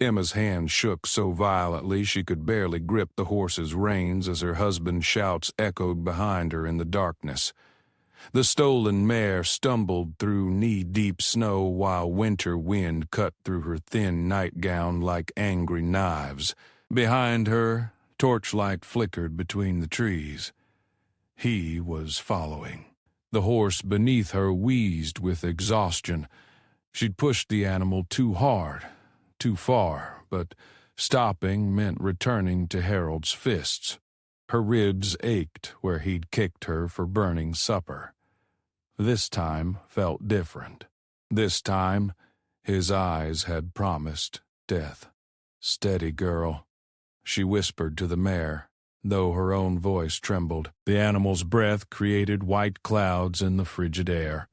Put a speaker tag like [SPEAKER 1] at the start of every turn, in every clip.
[SPEAKER 1] Emma's hand shook so violently she could barely grip the horse's reins as her husband's shouts echoed behind her in the darkness. The stolen mare stumbled through knee-deep snow while winter wind cut through her thin nightgown like angry knives. Behind her, torchlight flickered between the trees. He was following. The horse beneath her wheezed with exhaustion. She'd pushed the animal too hard, too far, but stopping meant returning to Harold's fists. Her ribs ached where he'd kicked her for burning supper. This time felt different. This time, his eyes had promised death. "Steady, girl," she whispered to the mare, though her own voice trembled. The animal's breath created white clouds in the frigid air.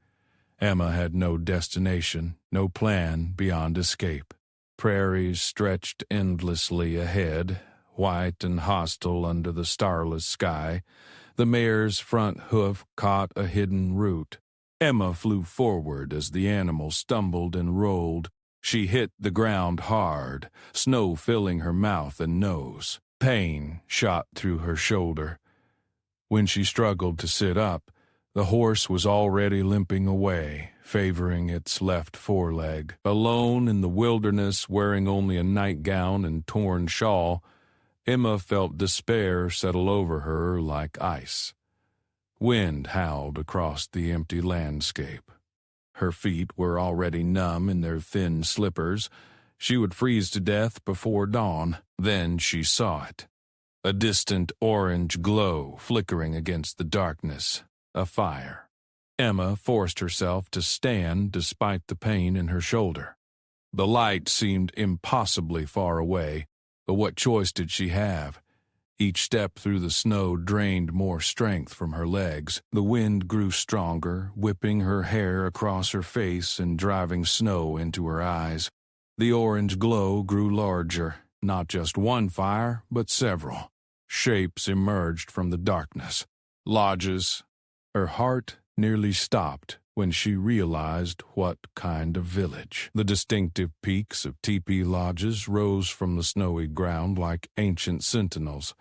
[SPEAKER 1] Emma had no destination, no plan beyond escape. Prairies stretched endlessly ahead, white and hostile under the starless sky. The mare's front hoof caught a hidden root. Emma flew forward as the animal stumbled and rolled. She hit the ground hard, snow filling her mouth and nose. Pain shot through her shoulder. When she struggled to sit up, the horse was already limping away, favoring its left foreleg. Alone in the wilderness, wearing only a nightgown and torn shawl, Emma felt despair settle over her like ice. Wind howled across the empty landscape. Her feet were already numb in their thin slippers. She would freeze to death before dawn. Then she saw it. A distant orange glow flickering against the darkness. A fire. Emma forced herself to stand despite the pain in her shoulder. The light seemed impossibly far away, but what choice did she have? Each step through the snow drained more strength from her legs. The wind grew stronger, whipping her hair across her face and driving snow into her eyes. The orange glow grew larger, not just one fire, but several. Shapes emerged from the darkness. Lodges. Her heart nearly stopped when she realized what kind of village. The distinctive peaks of teepee lodges rose from the snowy ground like ancient sentinels.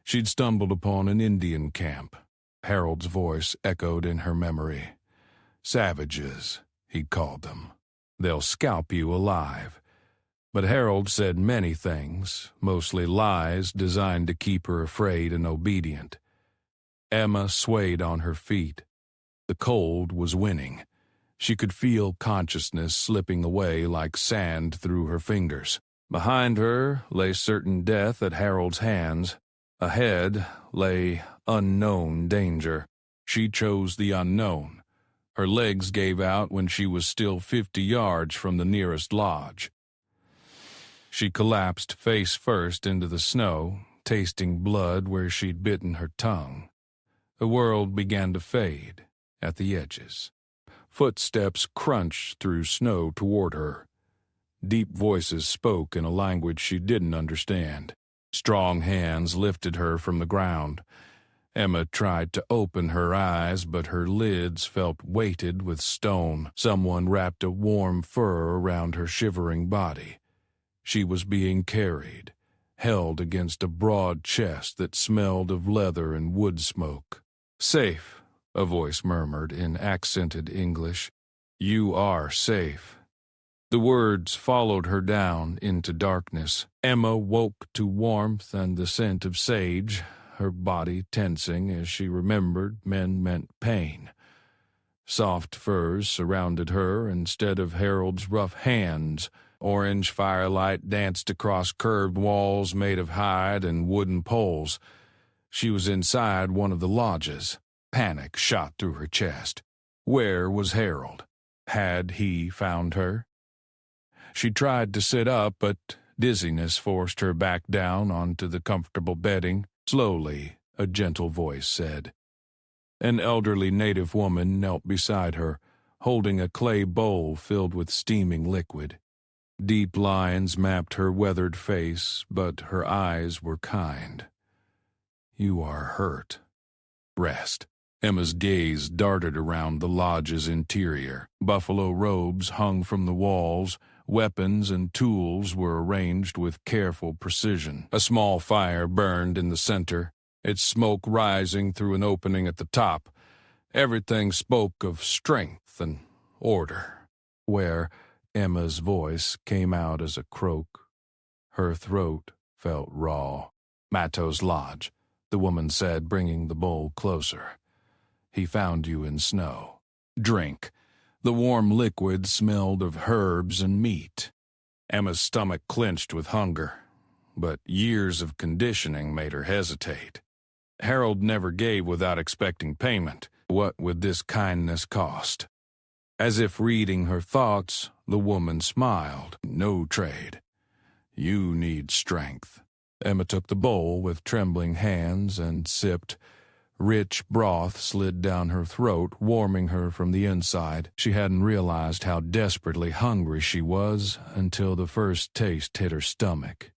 [SPEAKER 1] She'd stumbled upon an Indian camp. Harold's voice echoed in her memory. "Savages," he'd called them. "They'll scalp you alive." But Harold said many things, mostly lies designed to keep her afraid and obedient. Emma swayed on her feet. The cold was winning. She could feel consciousness slipping away like sand through her fingers. Behind her lay certain death at Harold's hands. Ahead lay unknown danger. She chose the unknown. Her legs gave out when she was still 50 yards from the nearest lodge. She collapsed face first into the snow, tasting blood where she'd bitten her tongue. The world began to fade at the edges. Footsteps crunched through snow toward her. Deep voices spoke in a language she didn't understand. Strong hands lifted her from the ground. Emma tried to open her eyes, but her lids felt weighted with stone. Someone wrapped a warm fur around her shivering body. She was being carried, held against a broad chest that smelled of leather and wood smoke. "Safe," a voice murmured in accented English. "You are safe." The words followed her down into darkness. Emma woke to warmth and the scent of sage, her body tensing as she remembered men meant pain. Soft furs surrounded her instead of Harold's rough hands. Orange firelight danced across curved walls made of hide and wooden poles. She was inside one of the lodges. Panic shot through her chest. Where was Harold? Had he found her? She tried to sit up, but dizziness forced her back down onto the comfortable bedding. Slowly, a gentle voice said. An elderly native woman knelt beside her, holding a clay bowl filled with steaming liquid. Deep lines mapped her weathered face, but her eyes were kind. "You are hurt. Rest." Emma's gaze darted around the lodge's interior. Buffalo robes hung from the walls, Weapons and tools were arranged with careful precision. A small fire burned in the center, its smoke rising through an opening at the top. Everything spoke of strength and order. Where Emma's voice came out as a croak, her throat felt raw. "Mato's lodge," the woman said, bringing the bowl closer. "He found you in snow. Drink." The warm liquid smelled of herbs and meat. Emma's stomach clenched with hunger, but years of conditioning made her hesitate. Harold never gave without expecting payment. What would this kindness cost? As if reading her thoughts, the woman smiled. "No trade. You need strength." Emma took the bowl with trembling hands and sipped. Rich broth slid down her throat, warming her from the inside. She hadn't realized how desperately hungry she was until the first taste hit her stomach.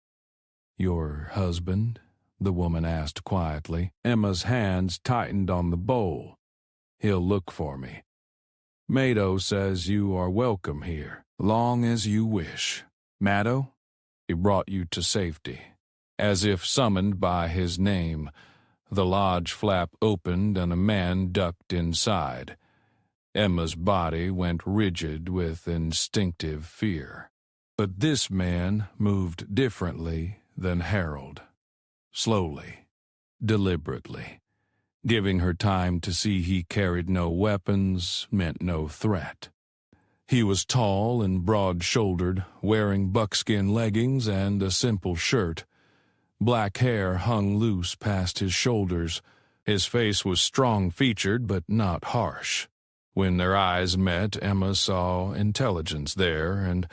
[SPEAKER 1] "Your husband?" the woman asked quietly. Emma's hands tightened on the bowl. "He'll look for me. Mato says you are welcome here, long as you wish." "Mato?" "He brought you to safety." As if summoned by his name, the lodge flap opened and a man ducked inside. Emma's body went rigid with instinctive fear. But this man moved differently than Harold. Slowly, deliberately, giving her time to see he carried no weapons, meant no threat. He was tall and broad-shouldered, wearing buckskin leggings and a simple shirt. Black hair hung loose past his shoulders. His face was strong-featured but not harsh. When their eyes met, Emma saw intelligence there and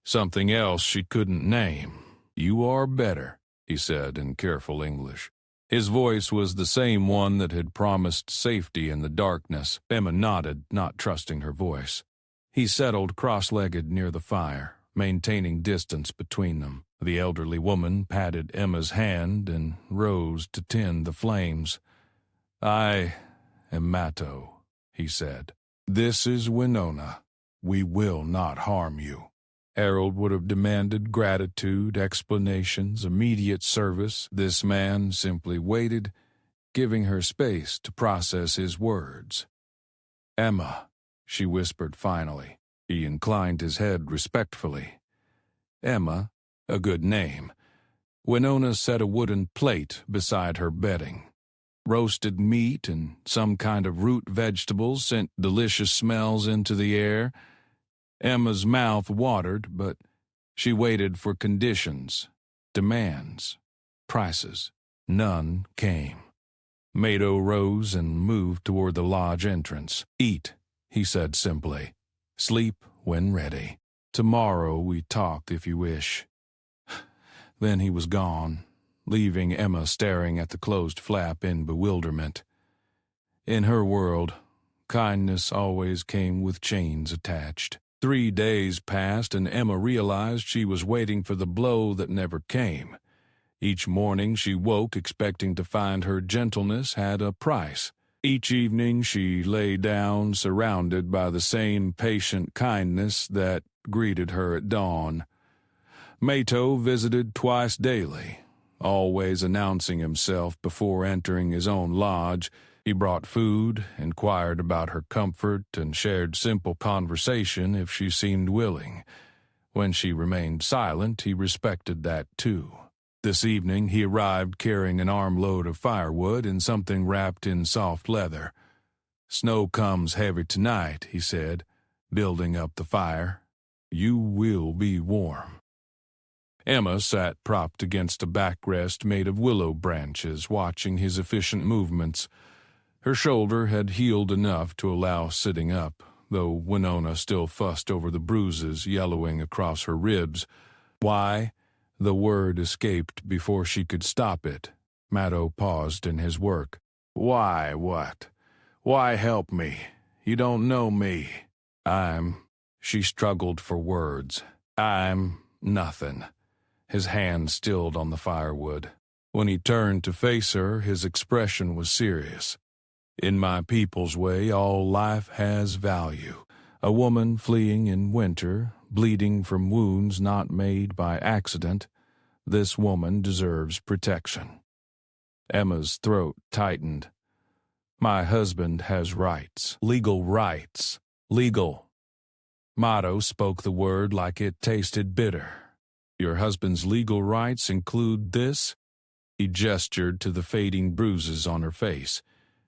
[SPEAKER 1] something else she couldn't name. "You are better," he said in careful English. His voice was the same one that had promised safety in the darkness. Emma nodded, not trusting her voice. He settled cross-legged near the fire, maintaining distance between them. The elderly woman patted Emma's hand and rose to tend the flames. "I am Mato," he said. "This is Winona. We will not harm you." Harold would have demanded gratitude, explanations, immediate service. This man simply waited, giving her space to process his words. "Emma," she whispered finally. He inclined his head respectfully. Emma, a good name. Winona set a wooden plate beside her bedding. Roasted meat and some kind of root vegetables sent delicious smells into the air. Emma's mouth watered, but she waited for conditions, demands, prices. None came. Mato rose and moved toward the lodge entrance. "Eat," he said simply. "Sleep when ready. Tomorrow we talk if you wish." Then he was gone, leaving Emma staring at the closed flap in bewilderment. In her world, kindness always came with chains attached. 3 days passed, and Emma realized she was waiting for the blow that never came. Each morning she woke expecting to find her gentleness had a price. Each evening she lay down surrounded by the same patient kindness that greeted her at dawn. Mato visited twice daily, always announcing himself before entering his own lodge. He brought food, inquired about her comfort, and shared simple conversation if she seemed willing. When she remained silent, he respected that too. This evening he arrived carrying an armload of firewood and something wrapped in soft leather. "Snow comes heavy tonight," he said, building up the fire. "You will be warm." Emma sat propped against a backrest made of willow branches, watching his efficient movements. Her shoulder had healed enough to allow sitting up, though Winona still fussed over the bruises yellowing across her ribs. "Why?" The word escaped before she could stop it. Mato paused in his work. "Why what? Why help me? You don't know me." She struggled for words. "I'm nothing." His hand stilled on the firewood. When he turned to face her, his expression was serious. "In my people's way, all life has value. A woman fleeing in winter, bleeding from wounds not made by accident. This woman deserves protection. Emma's throat tightened. My husband has rights. Legal rights. Legal. Mato spoke the word like it tasted bitter. Your husband's legal rights include this? He gestured to the fading bruises on her face.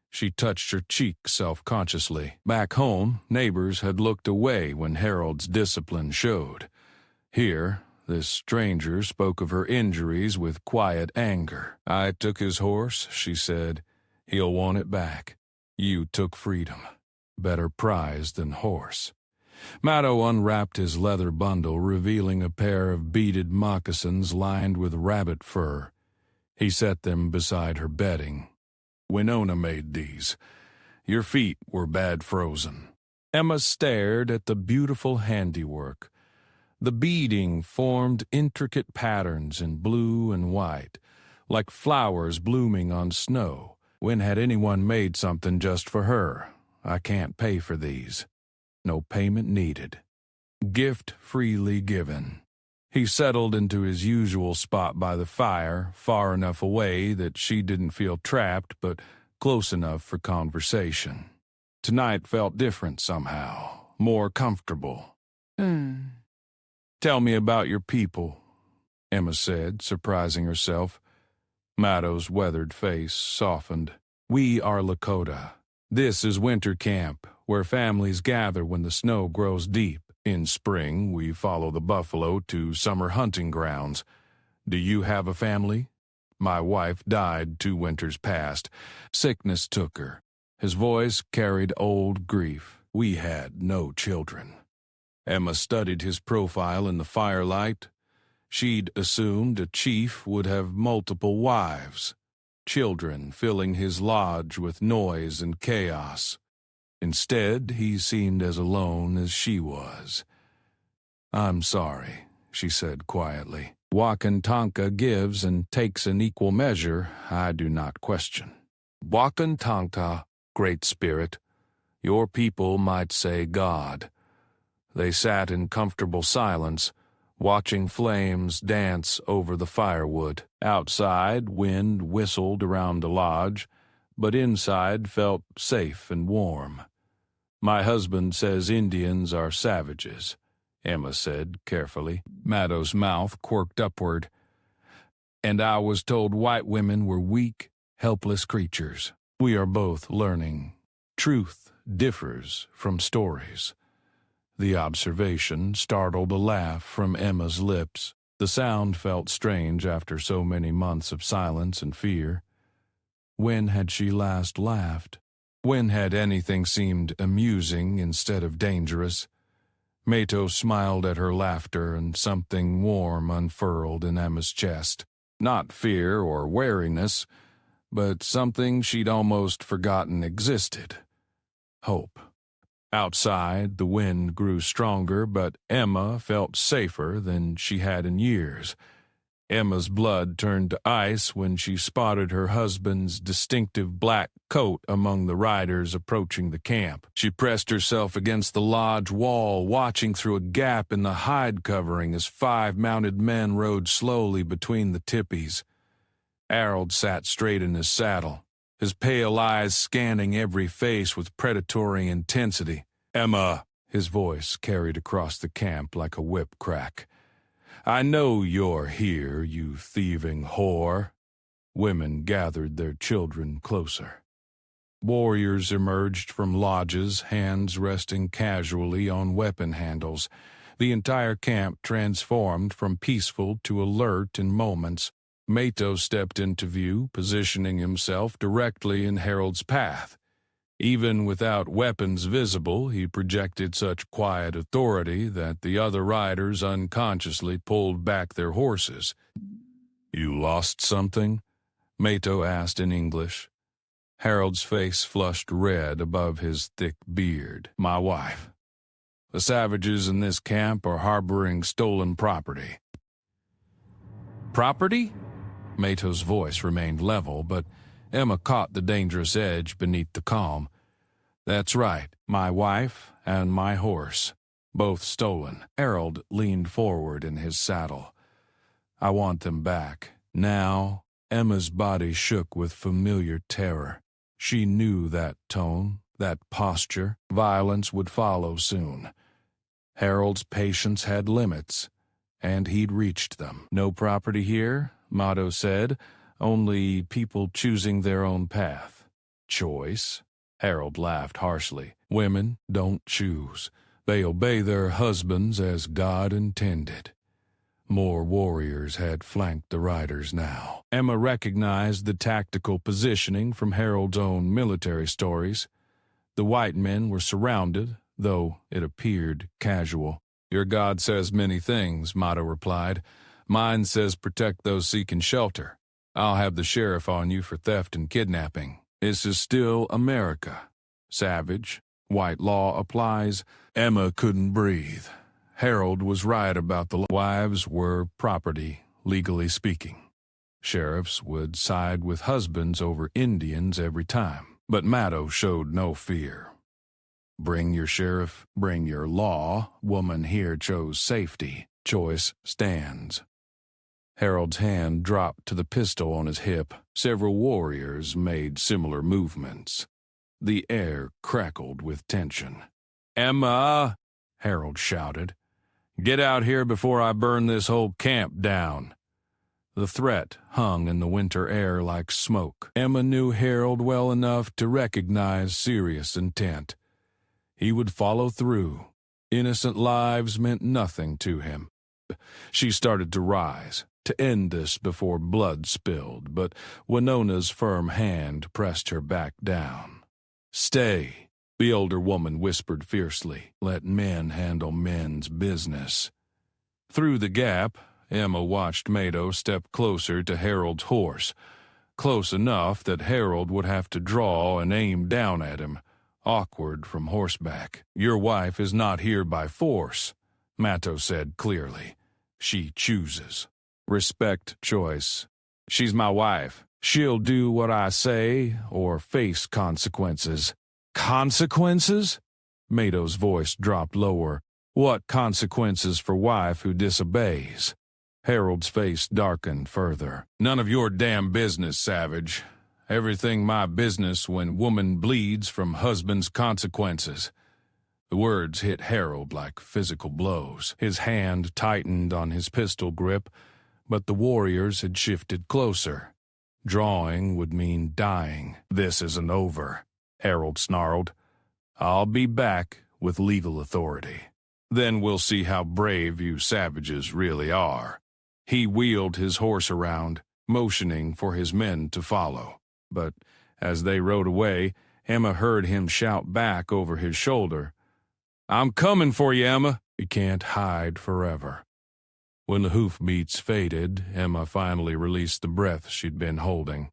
[SPEAKER 1] She touched her cheek self-consciously. Back home, neighbors had looked away when Harold's discipline showed. Here, this stranger spoke of her injuries with quiet anger. I took his horse, she said. He'll want it back. You took freedom. Better prize than horse. Mato unwrapped his leather bundle, revealing a pair of beaded moccasins lined with rabbit fur. He set them beside her bedding. Winona made these. Your feet were bad frozen. Emma stared at the beautiful handiwork. The beading formed intricate patterns in blue and white, like flowers blooming on snow. When had anyone made something just for her? I can't pay for these. No payment needed. Gift freely given. He settled into his usual spot by the fire, far enough away that she didn't feel trapped, but close enough for conversation. Tonight felt different somehow, more comfortable. Tell me about your people, Emma said, surprising herself. Mato's weathered face softened. We are Lakota. This is winter camp, where families gather when the snow grows deep. In spring, we follow the buffalo to summer hunting grounds. Do you have a family? My wife died 2 winters past. Sickness took her. His voice carried old grief. We had no children. Emma studied his profile in the firelight. She'd assumed a chief would have multiple wives, children filling his lodge with noise and chaos. Instead, he seemed as alone as she was. I'm sorry, she said quietly. Wakantanka gives and takes in equal measure, I do not question. Wakantanka, Great Spirit, your people might say God. They sat in comfortable silence, watching flames dance over the firewood. Outside, wind whistled around the lodge, but inside felt safe and warm. My husband says Indians are savages, Emma said carefully. Mato's mouth quirked upward. And I was told white women were weak, helpless creatures. We are both learning. Truth differs from stories. The observation startled a laugh from Emma's lips. The sound felt strange after so many months of silence and fear. When had she last laughed? When had anything seemed amusing instead of dangerous? Mato smiled at her laughter, and something warm unfurled in Emma's chest. Not fear or wariness, but something she'd almost forgotten existed. Hope. Outside, the wind grew stronger, but Emma felt safer than she had in years. Emma's blood turned to ice when she spotted her husband's distinctive black coat among the riders approaching the camp. She pressed herself against the lodge wall, watching through a gap in the hide covering as 5 mounted men rode slowly between the tippies. Harold sat straight in his saddle, his pale eyes scanning every face with predatory intensity. Emma, his voice carried across the camp like a whip crack. I know you're here, you thieving whore. Women gathered their children closer. Warriors emerged from lodges, hands resting casually on weapon handles. The entire camp transformed from peaceful to alert in moments. Mato stepped into view, positioning himself directly in Harold's path. Even without weapons visible, he projected such quiet authority that the other riders unconsciously pulled back their horses. You lost something? Mato asked in English. Harold's face flushed red above his thick beard. My wife. The savages in this camp are harboring stolen property. Property? Mato's voice remained level, but Emma caught the dangerous edge beneath the calm. That's right, my wife and my horse. Both stolen. Harold leaned forward in his saddle. I want them back. Now, Emma's body shook with familiar terror. She knew that tone, that posture. Violence would follow soon. Harold's patience had limits, and he'd reached them. No property here, Motto said, only people choosing their own path. Choice? Harold laughed harshly. Women don't choose. They obey their husbands as God intended. More warriors had flanked the riders now. Emma recognized the tactical positioning from Harold's own military stories. The white men were surrounded, though it appeared casual. Your God says many things, Motto replied. Mine says protect those seeking shelter. I'll have the sheriff on you for theft and kidnapping. This is still America. Savage. White law applies. Emma couldn't breathe. Harold was right about the wives were property, legally speaking. Sheriffs would side with husbands over Indians every time, but Motto showed no fear. Bring your sheriff, bring your law. Woman here chose safety. Choice stands. Harold's hand dropped to the pistol on his hip. Several warriors made similar movements. The air crackled with tension. Emma, Harold shouted. Get out here before I burn this whole camp down. The threat hung in the winter air like smoke. Emma knew Harold well enough to recognize serious intent. He would follow through. Innocent lives meant nothing to him. She started to rise, to end this before blood spilled, but Winona's firm hand pressed her back down. Stay, the older woman whispered fiercely. Let men handle men's business. Through the gap, Emma watched Mado step closer to Harold's horse, close enough that Harold would have to draw and aim down at him, awkward from horseback. Your wife is not here by force, Mado said clearly. She chooses. Respect choice. She's my wife. She'll do what I say or face consequences. Consequences? Mado's voice dropped lower. What consequences for wife who disobeys? Harold's face darkened further. None of your damn business, Savage. Everything my business when woman bleeds from husband's consequences. The words hit Harold like physical blows. His hand tightened on his pistol grip, but the warriors had shifted closer. Drawing would mean dying. This isn't over, Harold snarled. I'll be back with legal authority. Then we'll see how brave you savages really are. He wheeled his horse around, motioning for his men to follow. But as they rode away, Emma heard him shout back over his shoulder, I'm coming for you, Emma. You can't hide forever. When the hoofbeats faded, Emma finally released the breath she'd been holding.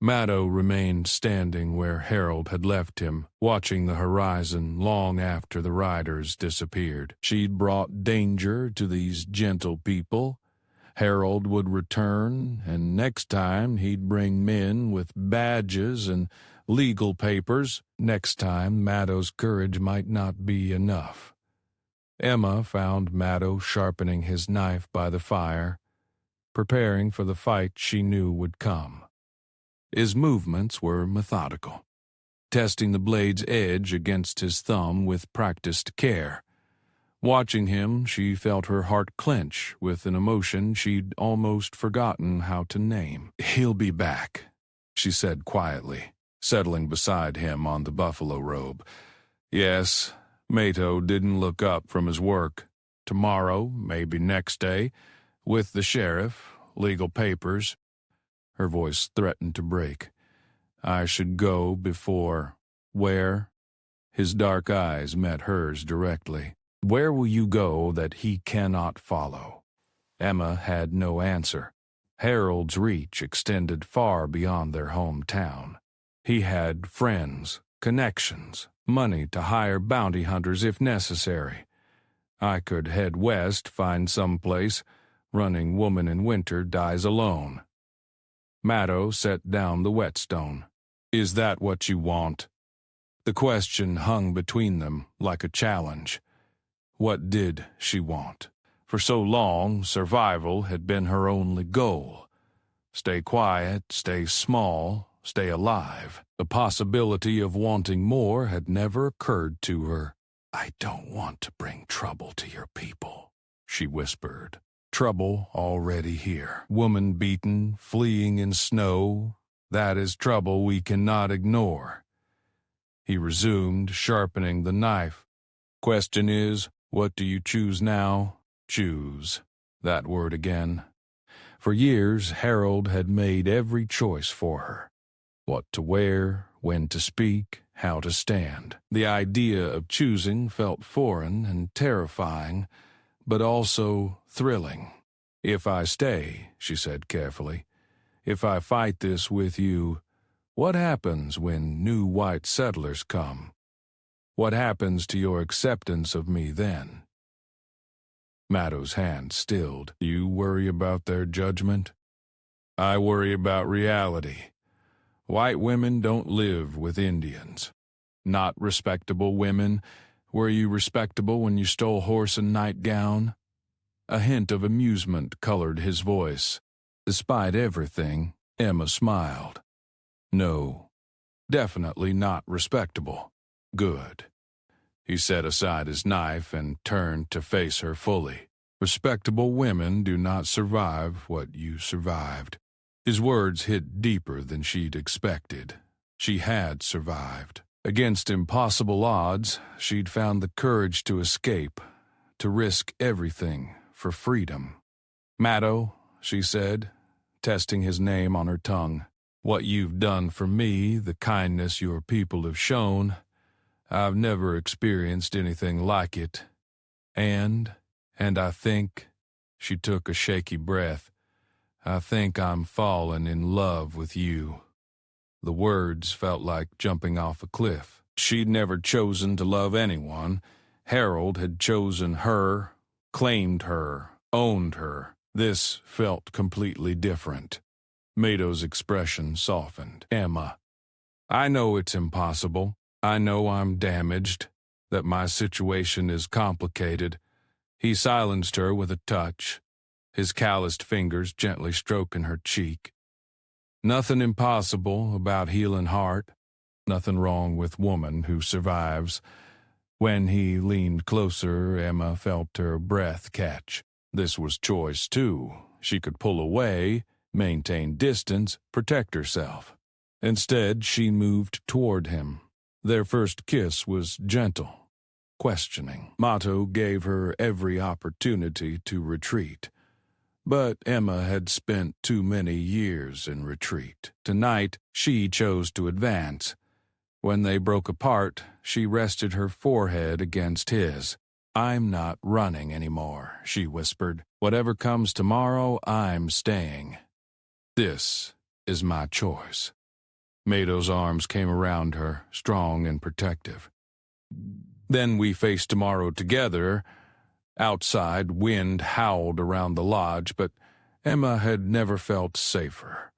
[SPEAKER 1] Mado remained standing where Harold had left him, watching the horizon long after the riders disappeared. She'd brought danger to these gentle people. Harold would return, and next time he'd bring men with badges and legal papers. Next time, Mado's courage might not be enough. Emma found Mado sharpening his knife by the fire, preparing for the fight she knew would come. His movements were methodical, testing the blade's edge against his thumb with practiced care. Watching him, she felt her heart clench with an emotion she'd almost forgotten how to name. He'll be back, she said quietly, settling beside him on the buffalo robe. Yes, Mato didn't look up from his work. Tomorrow, maybe next day, with the sheriff, legal papers. Her voice threatened to break. I should go before... Where? His dark eyes met hers directly. Where will you go that he cannot follow? Emma had no answer. Harold's reach extended far beyond their hometown. He had friends, connections, money to hire bounty hunters if necessary. I could head west, find some place. Running woman in winter dies alone. Mado set down the whetstone. Is that what you want? The question hung between them like a challenge. What did she want? For so long, survival had been her only goal. Stay quiet, stay small, stay alive. The possibility of wanting more had never occurred to her. "I don't want to bring trouble to your people," she whispered. Trouble already here. Woman beaten, fleeing in snow. That is trouble we cannot ignore. He resumed, sharpening the knife. "Question is, what do you choose now?" Choose. That word again. For years, Harold had made every choice for her. What to wear, when to speak, how to stand. The idea of choosing felt foreign and terrifying, but also thrilling. "If I stay," she said carefully, "if I fight this with you, what happens when new white settlers come? What happens to your acceptance of me then?" Mattow's hand stilled. "You worry about their judgment? I worry about reality. White women don't live with Indians. Not respectable women. Were you respectable when you stole horse and nightgown?" A hint of amusement colored his voice. Despite everything, Emma smiled. "No, definitely not respectable." "Good." He set aside his knife and turned to face her fully. "Respectable women do not survive what you survived." His words hit deeper than she'd expected. She had survived. Against impossible odds, she'd found the courage to escape, to risk everything for freedom. "Mattow," she said, testing his name on her tongue, "what you've done for me, the kindness your people have shown, I've never experienced anything like it. And I think," she took a shaky breath, "I think I'm falling in love with you." The words felt like jumping off a cliff. She'd never chosen to love anyone. Harold had chosen her, claimed her, owned her. This felt completely different. Mattow's expression softened. "Emma, I know it's impossible. I know I'm damaged, that my situation is complicated." He silenced her with a touch, his calloused fingers gently stroking her cheek. "Nothing impossible about healing heart. Nothing wrong with woman who survives." When he leaned closer, Emma felt her breath catch. This was choice, too. She could pull away, maintain distance, protect herself. Instead, she moved toward him. Their first kiss was gentle, questioning. Mattow gave her every opportunity to retreat. But Emma had spent too many years in retreat. Tonight, she chose to advance. When they broke apart, she rested her forehead against his. "I'm not running anymore," she whispered. "Whatever comes tomorrow, I'm staying. This is my choice." Mattow's arms came around her, strong and protective. "Then we face tomorrow together." Outside, wind howled around the lodge, but Emma had never felt safer.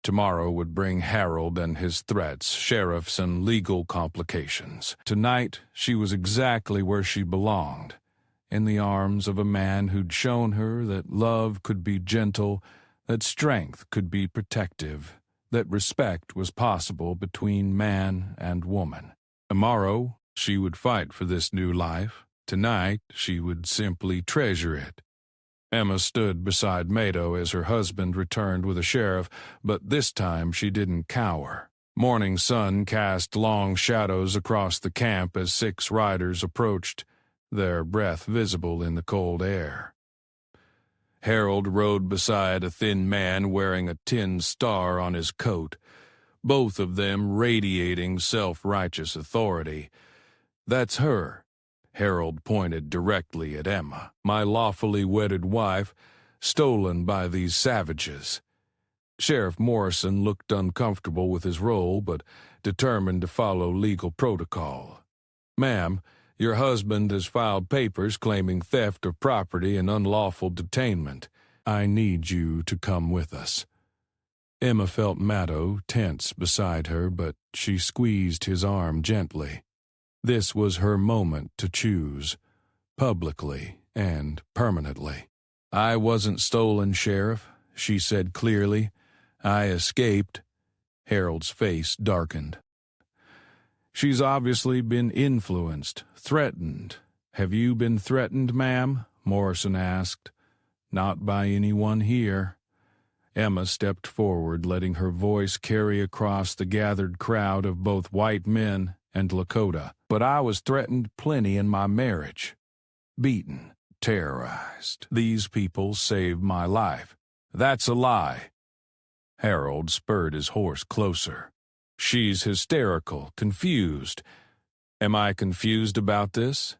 [SPEAKER 1] Tomorrow would bring Harold and his threats, sheriffs, and legal complications. Tonight, she was exactly where she belonged, in the arms of a man who'd shown her that love could be gentle, that strength could be protective, that respect was possible between man and woman. Tomorrow, she would fight for this new life. Tonight, she would simply treasure it. Emma stood beside Mattow as her husband returned with a sheriff, but this time she didn't cower. Morning sun cast long shadows across the camp as 6 riders approached, their breath visible in the cold air. Harold rode beside a thin man wearing a tin star on his coat, both of them radiating self-righteous authority. "That's her." Harold pointed directly at Emma. "My lawfully wedded wife, stolen by these savages." Sheriff Morrison looked uncomfortable with his role, but determined to follow legal protocol. "Ma'am, your husband has filed papers claiming theft of property and unlawful detainment. I need you to come with us." Emma felt Mattow tense beside her, but she squeezed his arm gently. This was her moment to choose. publicly and permanently. "I wasn't stolen, Sheriff," she said clearly. "I escaped." Harold's face darkened. "She's obviously been influenced, threatened." "Have you been threatened, ma'am?" Morrison asked. "Not by anyone here." Emma stepped forward, letting her voice carry across the gathered crowd of both white men and Lakota. "But I was threatened plenty in my marriage. Beaten, terrorized. These people saved my life." "That's a lie." Harold spurred his horse closer. "She's hysterical, confused." "Am I confused about this?"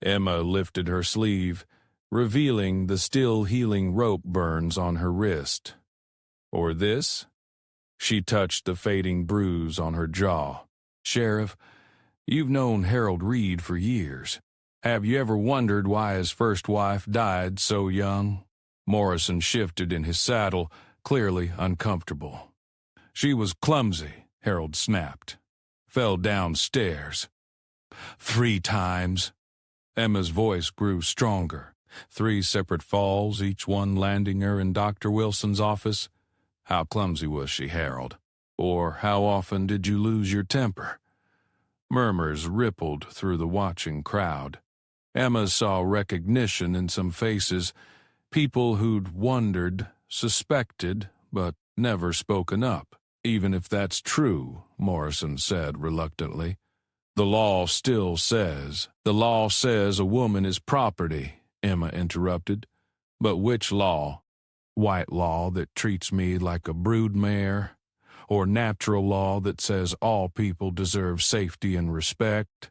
[SPEAKER 1] Emma lifted her sleeve, revealing the still healing rope burns on her wrist. "Or this?" She touched the fading bruise on her jaw. "Sheriff, you've known Harold Reed for years. Have you ever wondered why his first wife died so young?" Morrison shifted in his saddle, clearly uncomfortable. "She was clumsy," Harold snapped. "Fell downstairs." "3 times." Emma's voice grew stronger. 3 separate falls, each one landing her in Dr. Wilson's office. "How clumsy was she, Harold? Or how often did you lose your temper?" Murmurs rippled through the watching crowd. Emma saw recognition in some faces, people who'd wondered, suspected, but never spoken up. "Even if that's true," Morrison said reluctantly, "the law still says." "The law says a woman is property," Emma interrupted. "But which law? White law that treats me like a broodmare? Or natural law that says all people deserve safety and respect?"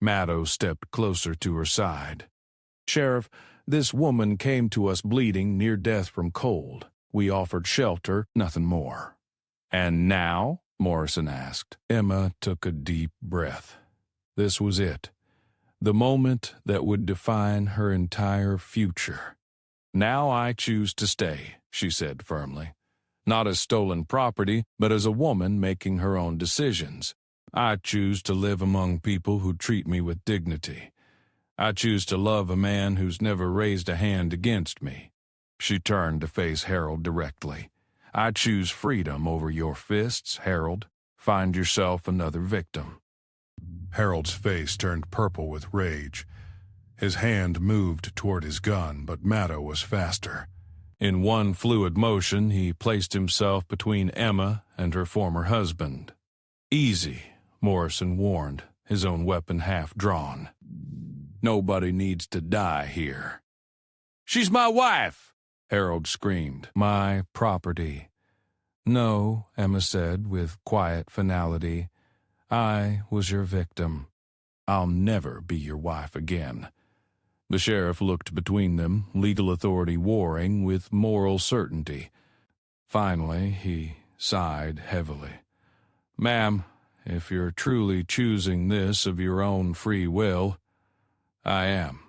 [SPEAKER 1] Maddow stepped closer to her side. "Sheriff, this woman came to us bleeding, near death from cold. We offered shelter, nothing more." "And now?" Morrison asked. Emma took a deep breath. This was it. The moment that would define her entire future. "Now I choose to stay," she said firmly. "Not as stolen property, but as a woman making her own decisions. I choose to live among people who treat me with dignity. I choose to love a man who's never raised a hand against me." She turned to face Harold directly. "I choose freedom over your fists, Harold. Find yourself another victim." Harold's face turned purple with rage. His hand moved toward his gun, but Maddow was faster. In one fluid motion, he placed himself between Emma and her former husband. "Easy," Morrison warned, his own weapon half drawn. "Nobody needs to die here." "She's my wife!" Harold screamed. "My property." "No," Emma said with quiet finality. "I was your victim. I'll never be your wife again." The sheriff looked between them, legal authority warring with moral certainty. Finally, he sighed heavily. "Ma'am, if you're truly choosing this of your own free will—" "I am."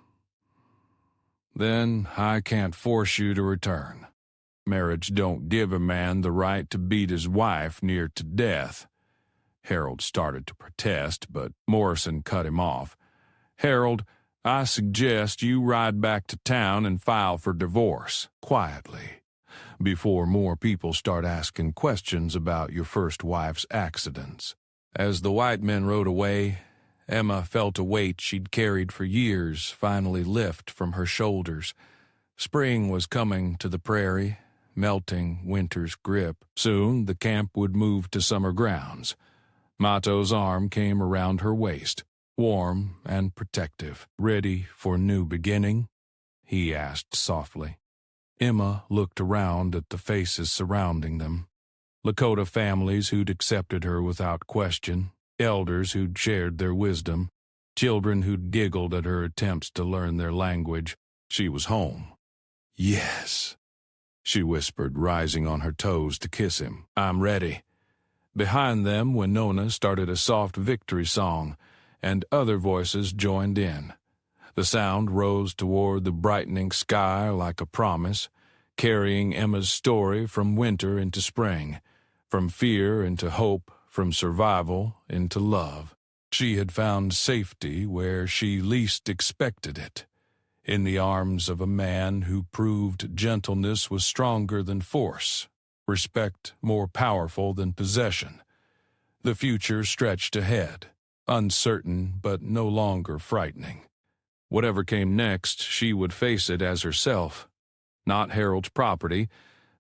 [SPEAKER 1] "Then I can't force you to return. Marriage don't give a man the right to beat his wife near to death." Harold started to protest, but Morrison cut him off. "Harold, I suggest you ride back to town and file for divorce, quietly, before more people start asking questions about your first wife's accidents." As the white men rode away, Emma felt a weight she'd carried for years finally lift from her shoulders. Spring was coming to the prairie, melting winter's grip. Soon the camp would move to summer grounds. Mato's arm came around her waist, warm and protective. "Ready for new beginning?" he asked softly. Emma looked around at the faces surrounding them. Lakota families who'd accepted her without question, elders who'd shared their wisdom, children who'd giggled at her attempts to learn their language. She was home. "Yes," she whispered, rising on her toes to kiss him. "I'm ready." Behind them, Winona started a soft victory song, and other voices joined in. The sound rose toward the brightening sky like a promise, carrying Emma's story from winter into spring, from fear into hope, from survival into love. She had found safety where she least expected it, in the arms of a man who proved gentleness was stronger than force, respect more powerful than possession. The future stretched ahead, uncertain but no longer frightening. Whatever came next, she would face it as herself. Not Harold's property,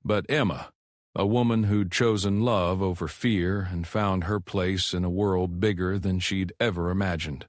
[SPEAKER 1] but Emma, a woman who'd chosen love over fear and found her place in a world bigger than she'd ever imagined.